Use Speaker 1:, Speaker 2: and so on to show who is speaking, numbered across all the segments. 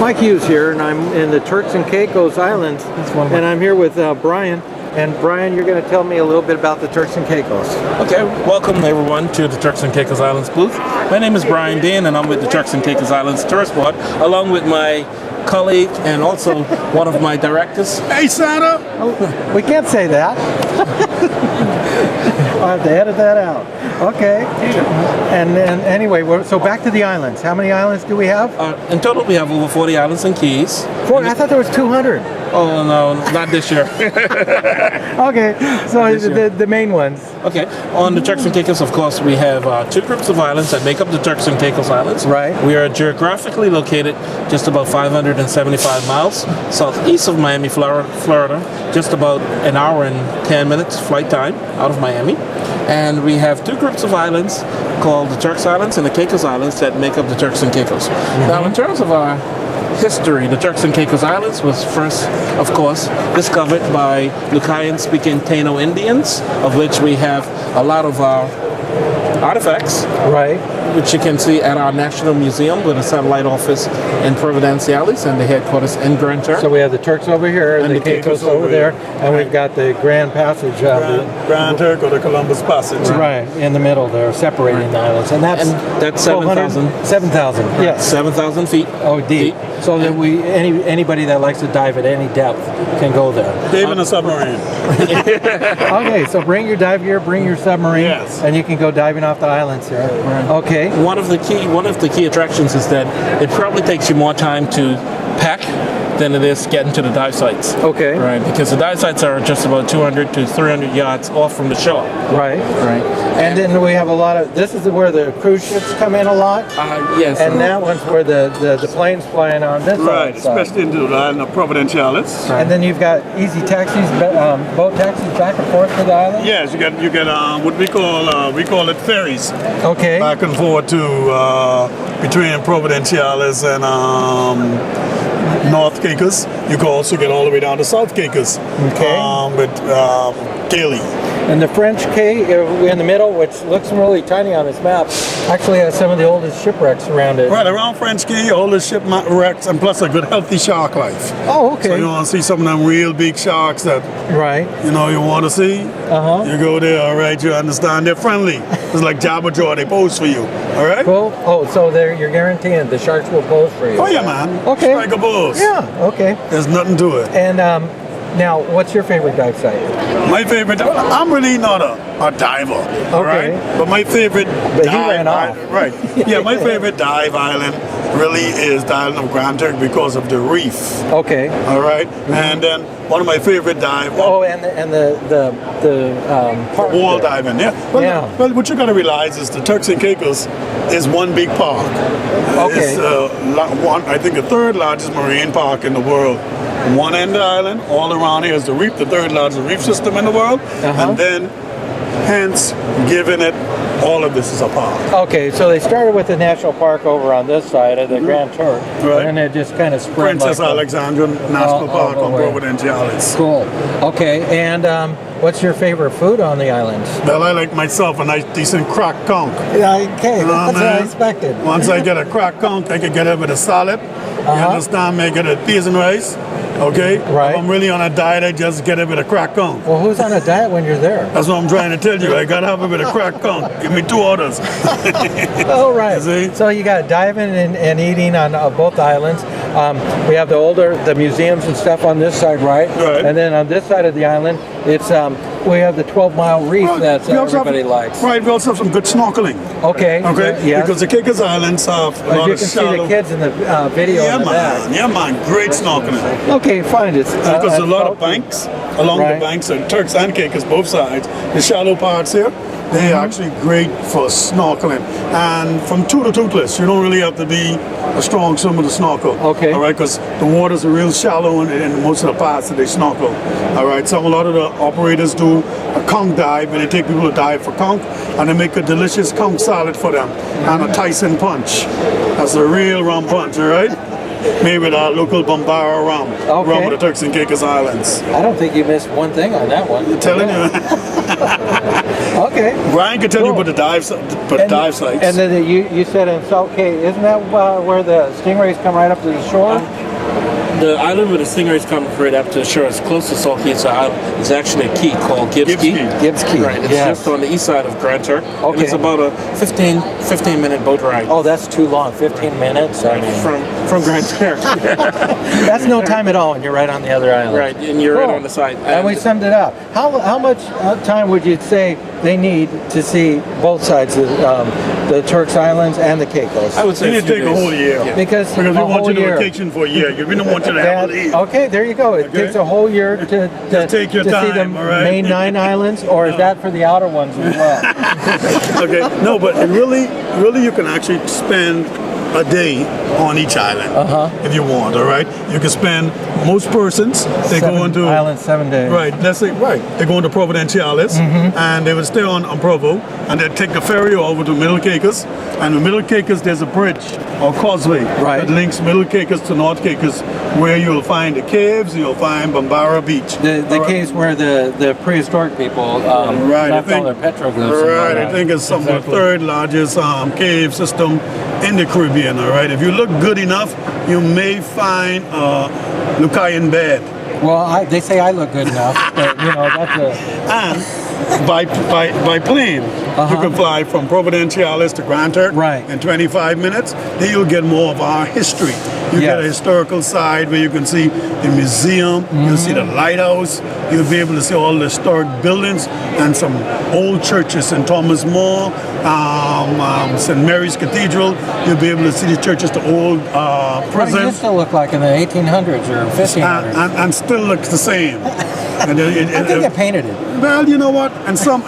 Speaker 1: Mike Hughes here, and I'm in the Turks and Caicos Islands, and I'm here with Brian. And Brian, you're going to tell me a little bit about the Turks and Caicos.
Speaker 2: Okay, welcome everyone to the Turks and Caicos Islands booth. My name is Brian Dean, and I'm with the Turks and Caicos Islands Tourist Board, along with my colleague and also one of my directors.
Speaker 3: Hey, Santa!
Speaker 1: Oh, we can't say that. I'll have to edit that out. Okay. And then anyway, so back to the islands. How many islands do we have?
Speaker 2: In total, we have over 40 islands and keys.
Speaker 1: 40? I thought there was 200.
Speaker 2: Oh no, not this year.
Speaker 1: Okay, so the main ones.
Speaker 2: Okay, on the Turks and Caicos, of course, we have two groups of islands that make up the Turks and Caicos Islands.
Speaker 1: Right.
Speaker 2: We are geographically located just about 575 miles southeast of Miami, Florida, just about an hour and 10 minutes flight time out of Miami. And we have two groups of islands called the Turks Islands and the Caicos Islands that make up the Turks and Caicos. Now, in terms of our history, the Turks and Caicos Islands was first, of course, discovered by Lucayan-speaking Taino Indians, of which we have a lot of our artifacts,
Speaker 1: right,
Speaker 2: which you can see at our National Museum with a satellite office in Providenciales and the headquarters in Grand Turk.
Speaker 1: So we have the Turks over here and the Caicos over there, and we've got the Grand Passage,
Speaker 3: Grand Turk or the Columbus Passage.
Speaker 1: Right, in the middle there, separating the islands. And that's
Speaker 2: 7,000.
Speaker 1: 7,000, yes.
Speaker 2: 7,000 feet.
Speaker 1: Oh, deep. So that anybody that likes to dive at any depth can go there.
Speaker 3: Dave in a submarine.
Speaker 1: Okay, so bring your dive gear, bring your submarine,
Speaker 3: yes,
Speaker 1: and you can go diving off the islands here. Right. Okay.
Speaker 2: One of the key attractions is that it probably takes you more time to pack than it is getting to the dive sites.
Speaker 1: Okay.
Speaker 2: Right, because the dive sites are just about 200 to 300 yards off from the shore.
Speaker 1: Right.
Speaker 2: Right.
Speaker 1: And then we have a lot of, this is where the cruise ships come in a lot.
Speaker 2: Yes.
Speaker 1: And that one's where the planes flying on this
Speaker 3: right,
Speaker 1: side.
Speaker 3: especially into the island of Providenciales.
Speaker 1: Right. And then you've got easy taxis, boat taxis back and forth to the island?
Speaker 3: Yes, you get what we call it ferries.
Speaker 1: Okay.
Speaker 3: Back and forth to between Providenciales and North Caicos. You can also get all the way down to South Caicos.
Speaker 1: Okay.
Speaker 3: With Gailey.
Speaker 1: And the French Cay in the middle, which looks really tiny on this map, actually has some of the oldest shipwrecks around it.
Speaker 3: Right, around French Cay, all the shipwrecks, and plus a good healthy shark life.
Speaker 1: Oh, okay.
Speaker 3: So you want to see some of them real big sharks that,
Speaker 1: right,
Speaker 3: you want to see? Uh-huh. You go there, all right, you understand, they're friendly. It's like Jabba Jaw, they pose for you, all right?
Speaker 1: Cool. Oh, so you're guaranteeing the sharks will pose for you.
Speaker 3: Oh, yeah, man.
Speaker 1: Okay.
Speaker 3: Strike a pose.
Speaker 1: Yeah, okay.
Speaker 3: There's nothing to it.
Speaker 1: And now, what's your favorite dive site?
Speaker 3: My favorite, I'm really not a diver, all right? But my favorite
Speaker 1: But he ran off.
Speaker 3: Right. Yeah, my favorite dive island really is the island of Grand Turk because of the reef.
Speaker 1: Okay.
Speaker 3: All right? And then one of my favorite dive.
Speaker 1: Oh, and the park
Speaker 3: wall
Speaker 1: there.
Speaker 3: diving, yeah. Well, what you got to realize is the Turks and Caicos is one big park.
Speaker 1: Okay.
Speaker 3: It's I think the third largest marine park in the world. One end of the island, all around here is the reef, the third largest reef system in the world, and then, hence, giving it, all of this is a park.
Speaker 1: Okay, so they started with the national park over on this side of the Grand Turk,
Speaker 3: right,
Speaker 1: and then it just kind of spread.
Speaker 3: Princess Alexandra National Park on Providenciales.
Speaker 1: Cool. Okay, and what's your favorite food on the islands?
Speaker 3: Well, I like myself a nice, decent cracked conch.
Speaker 1: Yeah, okay, that's what I expected.
Speaker 3: Once I get a cracked conch, I can get it with a salad. You understand? Make it with peas and rice. Okay?
Speaker 1: Right.
Speaker 3: If I'm really on a diet, I just get it with a cracked conch.
Speaker 1: Well, who's on a diet when you're there?
Speaker 3: That's what I'm trying to tell you. I gotta have it with a cracked conch. Give me 2 orders.
Speaker 1: Oh, right.
Speaker 3: You see?
Speaker 1: So you got diving and eating on both islands. We have the museums and stuff on this side, right?
Speaker 3: Right.
Speaker 1: And then on this side of the island, it's we have the 12-mile reef that everybody likes.
Speaker 3: Right, we also have some good snorkeling.
Speaker 1: Okay.
Speaker 3: Okay?
Speaker 1: Yeah.
Speaker 3: Because the Caicos Islands have a lot
Speaker 1: you
Speaker 3: of
Speaker 1: can
Speaker 3: shallow...
Speaker 1: see the kids in the video
Speaker 3: Yeah,
Speaker 1: in the
Speaker 3: man.
Speaker 1: back.
Speaker 3: Yeah, man. Great snorkeling.
Speaker 1: Okay, fine. It's
Speaker 3: Because a lot of banks along the banks of Turks and Caicos, both sides, the shallow parts here, they're actually great for snorkeling. And from two to toothless, you don't really have to be a strong swimmer to snorkel.
Speaker 1: Okay.
Speaker 3: All right, because the waters are real shallow in most of the parts that they snorkel. All right, so a lot of the operators do a conch dive, and they take people to dive for conch, and they make a delicious conch salad for them, and a Tyson punch. That's a real rum punch, all right? made with our local Bambara rum.
Speaker 1: Okay.
Speaker 3: Rum of the Turks and Caicos Islands.
Speaker 1: I don't think you missed one thing on that one.
Speaker 3: I'm telling you.
Speaker 1: Okay.
Speaker 3: Brian can tell you
Speaker 1: Cool.
Speaker 3: about the dive sites.
Speaker 1: And then you said in Salt Cay, isn't that where the stingrays come right up to the shore?
Speaker 2: The island where the stingrays come right up to the shore is close to Salt Cay Island. It's actually a key called Gibbs Key.
Speaker 1: Gibbs Key.
Speaker 2: Right, it's
Speaker 1: yes.
Speaker 2: just on the east side of Grand Turk.
Speaker 1: Okay.
Speaker 2: And it's about a 15-minute boat ride.
Speaker 1: Oh, that's too long. 15 minutes. I mean,
Speaker 2: From Grand Turk.
Speaker 1: that's no time at all when you're right on the other island.
Speaker 2: Right, and you're right
Speaker 1: Cool.
Speaker 2: on the side.
Speaker 1: And we summed it up. How much time would you say they need to see both sides of the Turks Islands and the Caicos?
Speaker 2: I would say
Speaker 3: You need to take a whole year.
Speaker 2: Yeah.
Speaker 1: Because
Speaker 3: we
Speaker 1: a
Speaker 3: want
Speaker 1: whole
Speaker 3: you to
Speaker 1: year.
Speaker 3: vacation for a year. We don't want you to have a leave.
Speaker 1: Okay, there you go. It
Speaker 3: Okay.
Speaker 1: takes a whole year to
Speaker 3: take your
Speaker 1: to see
Speaker 3: time,
Speaker 1: the
Speaker 3: all right?
Speaker 1: main 9 islands, or is that for the outer ones as well?
Speaker 3: Okay, no, but really you can actually spend a day on each island if you want. All right, you can spend. Most persons they go into
Speaker 1: islands 7 days.
Speaker 3: Right, let's say they go into Providenciales and they would stay on Provo and they take the ferry over to Middle Caicos, and in Middle Caicos there's a bridge or causeway that links Middle Caicos to North Caicos, where you'll find the caves, you'll find Bambara Beach.
Speaker 1: The caves where the prehistoric people left all their petroglyphs.
Speaker 3: Right, I think it's some of the third largest cave system in the Caribbean. All right, if you look good enough, you may find Lucayan bed.
Speaker 1: Well, they say I look good enough, but that's a.
Speaker 3: And by plane, you can fly from Providenciales to Grand Turk in 25 minutes. Then you'll get more of our history. You get a historical side where you can see the museum, you'll see the lighthouse, you'll be able to see all the historic buildings and some old churches, St. Thomas More, St. Mary's Cathedral. You'll be able to see the churches, the old
Speaker 1: What did it
Speaker 3: prison.
Speaker 1: used to look like in the 1800s or 1500s?
Speaker 3: And still looks the same. And
Speaker 1: I think they painted it.
Speaker 3: well, you know what? In some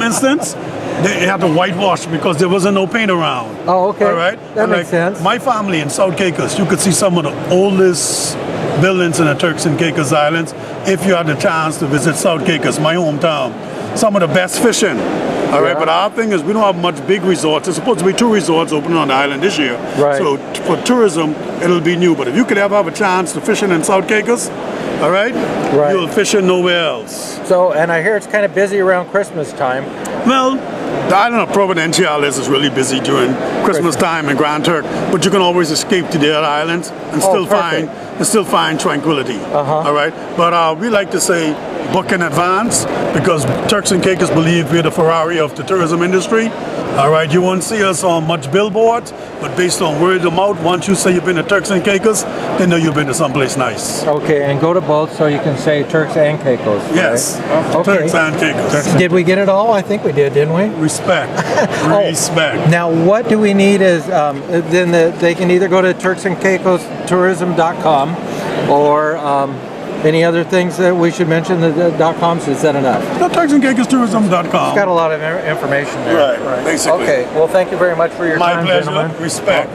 Speaker 3: instance, they had to whitewash because there wasn't no paint around.
Speaker 1: Oh, okay.
Speaker 3: All right.
Speaker 1: That
Speaker 3: And
Speaker 1: makes sense.
Speaker 3: My family in South Caicos, you could see some of the oldest buildings in the Turks and Caicos Islands if you had the chance to visit South Caicos, my hometown. Some of the best fishing. All right, but our thing is we don't have much big resorts. There's supposed to be 2 resorts opening on the island this year.
Speaker 1: Right.
Speaker 3: So for tourism, it'll be new. But if you could ever have a chance to fish in South Caicos, all right, you'll fish in nowhere else.
Speaker 1: So, and I hear it's kind of busy around Christmas time.
Speaker 3: Well, the island of Providenciales is really busy during Christmas time in Grand Turk, but you can always escape to the other islands and still find tranquility. All right, but we like to say book in advance because Turks and Caicos believe we're the Ferrari of the tourism industry. All right, you won't see us on much billboards, but based on word of mouth, once you say you've been to Turks and Caicos, they know you've been to someplace nice.
Speaker 1: Okay, and go to both so you can say Turks and Caicos. Right?
Speaker 3: Yes,
Speaker 1: Okay.
Speaker 3: Turks and Caicos.
Speaker 1: Did we get it all? I think we did, didn't we?
Speaker 3: Respect, respect.
Speaker 1: Now, what do we need is they can either go to turksandcaicostourism.com or any other things that we should mention, the .coms, is that enough?
Speaker 3: No, TurksandCaicosTourism.com.
Speaker 1: It's got a lot of information there.
Speaker 3: Right, basically.
Speaker 1: Okay, well, thank you very much for your
Speaker 3: My
Speaker 1: time,
Speaker 3: pleasure.
Speaker 1: gentlemen.
Speaker 3: Respect.